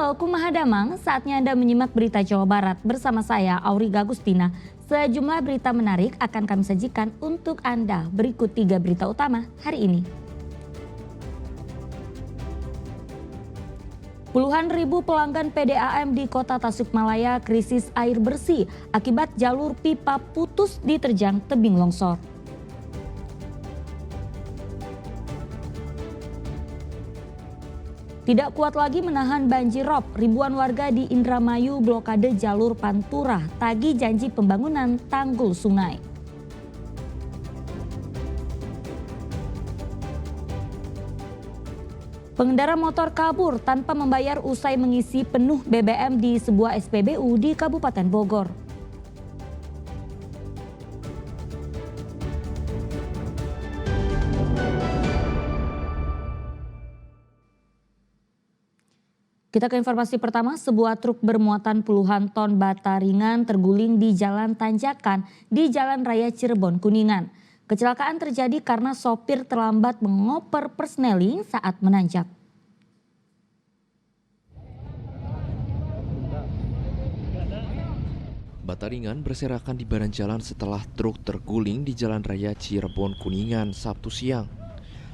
Halo Kumaha Damang, saatnya Anda menyimak berita Jawa Barat bersama saya Auriga Agustina. Sejumlah berita menarik akan kami sajikan untuk Anda. Berikut 3 berita utama hari ini. Puluhan ribu pelanggan PDAM di Kota Tasikmalaya krisis air bersih akibat jalur pipa putus diterjang tebing longsor. Tidak kuat lagi menahan banjir rob, ribuan warga di Indramayu blokade jalur Pantura, tagih janji pembangunan tanggul sungai. Pengendara motor kabur tanpa membayar usai mengisi penuh BBM di sebuah SPBU di Kabupaten Bogor. Kita ke informasi pertama, sebuah truk bermuatan puluhan ton bata ringan terguling di Jalan Tanjakan di Jalan Raya Cirebon, Kuningan. Kecelakaan terjadi karena sopir terlambat mengoper persneling saat menanjak. Bata ringan berserakan di badan jalan setelah truk terguling di Jalan Raya Cirebon, Kuningan, Sabtu siang.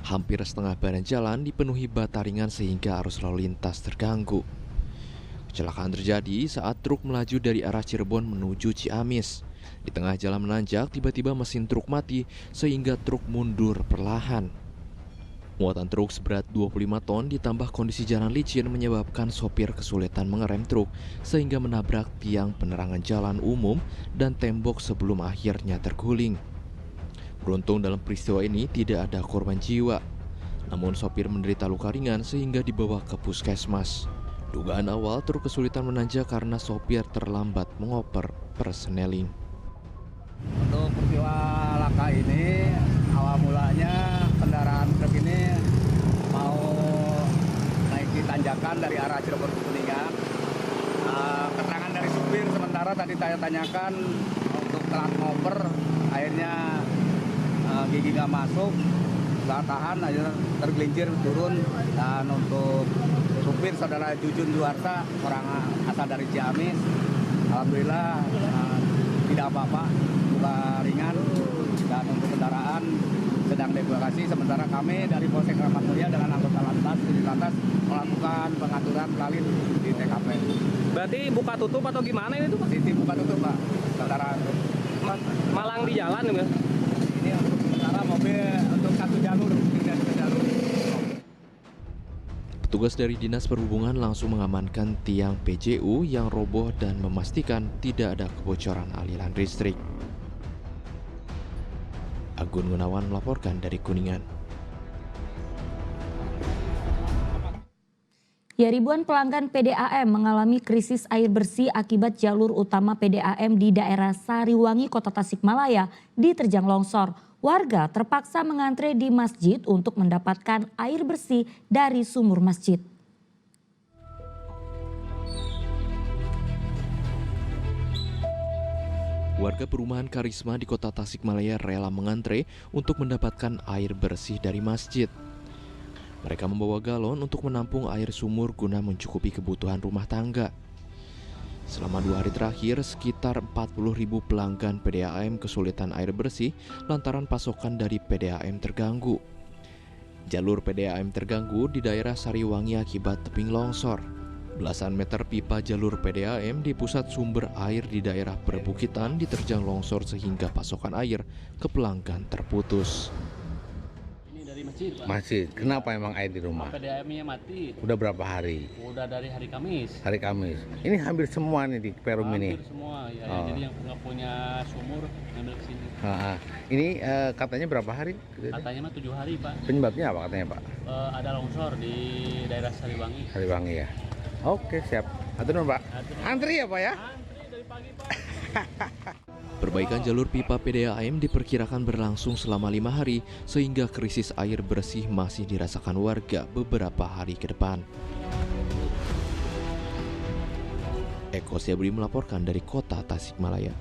Hampir setengah badan jalan dipenuhi bata ringan sehingga arus lalu lintas terganggu. Kecelakaan terjadi saat truk melaju dari arah Cirebon menuju Ciamis. Di tengah jalan menanjak, tiba-tiba mesin truk mati sehingga truk mundur perlahan. Muatan truk seberat 25 ton ditambah kondisi jalan licin menyebabkan sopir kesulitan mengerem truk sehingga menabrak tiang penerangan jalan umum dan tembok sebelum akhirnya terguling. Beruntung dalam peristiwa ini tidak ada korban jiwa. Namun sopir menderita luka ringan sehingga dibawa ke puskesmas. Dugaan awal truk kesulitan menanjak karena sopir terlambat mengoper persneling. Untuk peristiwa laka ini, awal mulanya kendaraan truk ini mau naiki tanjakan dari arah Cirebon ke Kuningan. Keterangan dari supir sementara tadi saya tanyakan untuk telat ngoper, akhirnya gigi nggak masuk, nggak tahan, akhirnya tergelincir turun. Dan untuk supir saudara Jujun Juarsa, orang asal dari Ciamis, alhamdulillah tidak apa-apa, luka ringan. Dan untuk kendaraan sedang dievakuasi, sementara kami dari Polsek Kramat Mulia dengan anggota lantas melakukan pengaturan lalin di TKP. Berarti buka tutup atau gimana ini tuh Pak? Sistem buka tutup Pak, kendaraan. Malang di jalan ya? Ini untuk sementara mobil untuk satu jalur, tidak ke jalur. Petugas dari Dinas Perhubungan langsung mengamankan tiang PJU yang roboh dan memastikan tidak ada kebocoran aliran listrik. Agun Gunawan melaporkan dari Kuningan. Ya, ribuan pelanggan PDAM mengalami krisis air bersih akibat jalur utama PDAM di daerah Sariwangi, Kota Tasikmalaya diterjang longsor. Warga terpaksa mengantre di masjid untuk mendapatkan air bersih dari sumur masjid. Warga perumahan Karisma di Kota Tasikmalaya rela mengantre untuk mendapatkan air bersih dari masjid. Mereka membawa galon untuk menampung air sumur guna mencukupi kebutuhan rumah tangga. Selama 2 hari terakhir, sekitar 40.000 pelanggan PDAM kesulitan air bersih lantaran pasokan dari PDAM terganggu. Jalur PDAM terganggu di daerah Sariwangi akibat tebing longsor. Belasan meter pipa jalur PDAM di pusat sumber air di daerah perbukitan diterjang longsor sehingga pasokan air ke pelanggan terputus. Ini dari masjid Pak. Masjid. Kenapa emang air di rumah? PDAM-nya mati. Udah berapa hari? Udah dari hari Kamis. Hari Kamis. Ini hampir semua nih di Perum ini. Hampir semua ya. Oh. Jadi yang nggak punya sumur ngambil ke sini. Ini katanya berapa hari? Katanya mah 7 hari Pak. Penyebabnya apa katanya Pak? Ada longsor di daerah Sariwangi. Sariwangi ya. Oke siap. Atur nuhun Pak. Antri ya Pak ya? Antri dari pagi Pak. Perbaikan jalur pipa PDAM diperkirakan berlangsung selama 5 hari sehingga krisis air bersih masih dirasakan warga beberapa hari ke depan. Eko Siabri melaporkan dari Kota Tasikmalaya.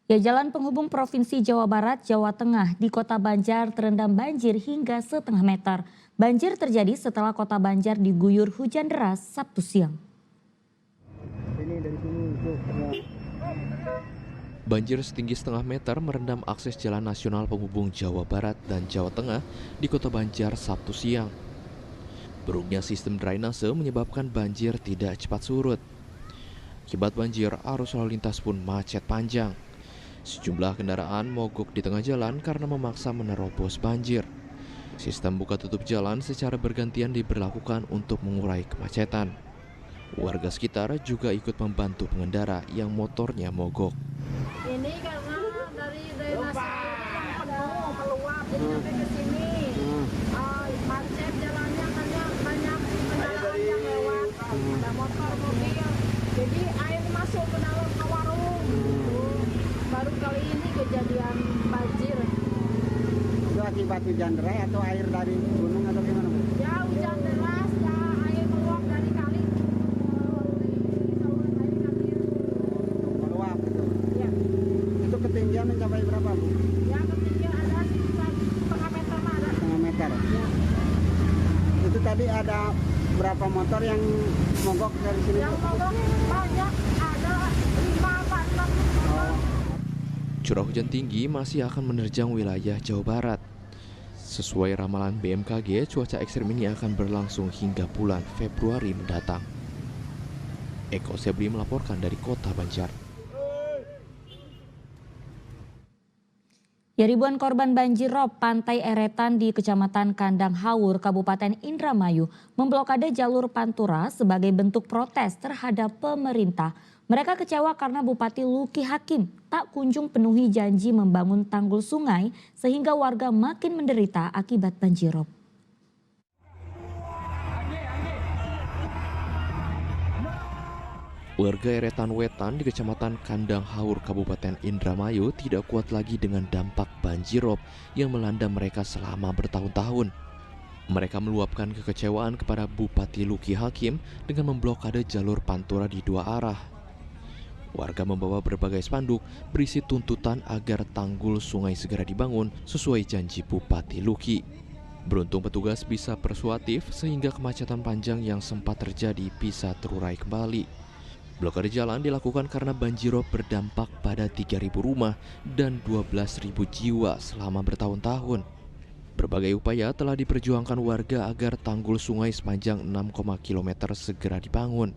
Ya, jalan penghubung Provinsi Jawa Barat, Jawa Tengah di Kota Banjar terendam banjir hingga setengah meter. Banjir terjadi setelah Kota Banjar diguyur hujan deras Sabtu siang. Banjir setinggi setengah meter merendam akses jalan nasional penghubung Jawa Barat dan Jawa Tengah di Kota Banjar Sabtu siang. Buruknya sistem drainase menyebabkan banjir tidak cepat surut. Akibat banjir, arus lalu lintas pun macet panjang. Sejumlah kendaraan mogok di tengah jalan karena memaksa menerobos banjir. Sistem buka tutup jalan secara bergantian diberlakukan untuk mengurai kemacetan. Warga sekitar juga ikut membantu pengendara yang motornya mogok. Ini karena dari drainase yang penuh meluap jadi sampai ke sini. Macet jalannya karena banyak kendaraan yang lewat, ada motor, mobil. Jadi air masuk ke dalam ke warung. Baru kali ini kejadian banjir. Itu akibat hujan deras atau air dari gunung atau gimana, Bu? Ya hujan deras, ya air meluap dari kali. Saluran air kali. Meluap gitu. Ya. Itu ketinggian mencapai berapa, Bu? Ya ketinggian ada sekitar setengah meter mah ada. Setengah meter. Ya. Itu tadi ada berapa motor yang mogok dari sini? Yang mogok banyak, ada 5 apa 6 motor. Curah hujan tinggi masih akan menerjang wilayah Jawa Barat. Sesuai ramalan BMKG, cuaca ekstrem ini akan berlangsung hingga bulan Februari mendatang. Eko Sebli melaporkan dari Kota Banjar. Ya, ribuan korban banjir rob Pantai Eretan di Kecamatan Kandang Hawur, Kabupaten Indramayu memblokade jalur Pantura sebagai bentuk protes terhadap pemerintah. Mereka kecewa karena Bupati Luki Hakim tak kunjung penuhi janji membangun tanggul sungai sehingga warga makin menderita akibat banjirop. Warga Eretan Wetan di Kecamatan Kandang Hawur, Kabupaten Indramayu tidak kuat lagi dengan dampak banjirop yang melanda mereka selama bertahun-tahun. Mereka meluapkan kekecewaan kepada Bupati Luki Hakim dengan memblokade jalur Pantura di dua arah. Warga membawa berbagai spanduk berisi tuntutan agar tanggul sungai segera dibangun sesuai janji Bupati Luki. Beruntung petugas bisa persuasif sehingga kemacetan panjang yang sempat terjadi bisa terurai kembali. Blokade jalan dilakukan karena banjirop berdampak pada 3.000 rumah dan 12.000 jiwa selama bertahun-tahun. Berbagai upaya telah diperjuangkan warga agar tanggul sungai sepanjang 6 km segera dibangun.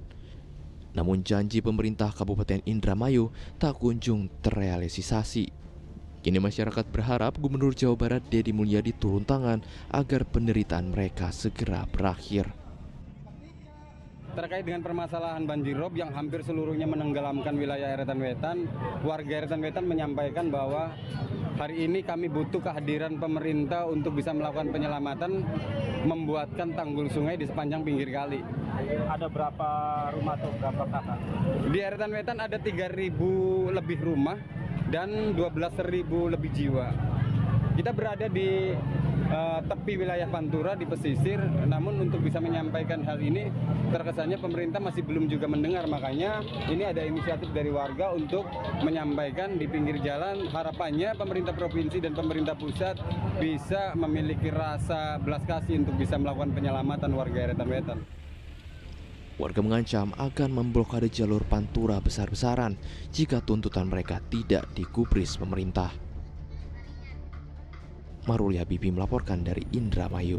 Namun janji pemerintah Kabupaten Indramayu tak kunjung terrealisasi. Kini masyarakat berharap Gubernur Jawa Barat Deddy Mulyadi turun tangan agar penderitaan mereka segera berakhir. Terkait dengan permasalahan banjirop yang hampir seluruhnya menenggelamkan wilayah Eretan Wetan, warga Eretan Wetan menyampaikan bahwa hari ini kami butuh kehadiran pemerintah untuk bisa melakukan penyelamatan, membuatkan tanggul sungai di sepanjang pinggir kali. Ada berapa rumah atau berapa kakak? Di Eretan Wetan ada 3.000 lebih rumah dan 12.000 lebih jiwa. Kita berada di tepi wilayah Pantura di pesisir, namun untuk bisa menyampaikan hal ini terkesannya pemerintah masih belum juga mendengar. Makanya ini ada inisiatif dari warga untuk menyampaikan di pinggir jalan. Harapannya pemerintah provinsi dan pemerintah pusat bisa memiliki rasa belas kasih untuk bisa melakukan penyelamatan warga Eretan Wetan. Warga mengancam akan memblokade jalur Pantura besar-besaran jika tuntutan mereka tidak digubris pemerintah. Maruli Habibi melaporkan dari Indramayu.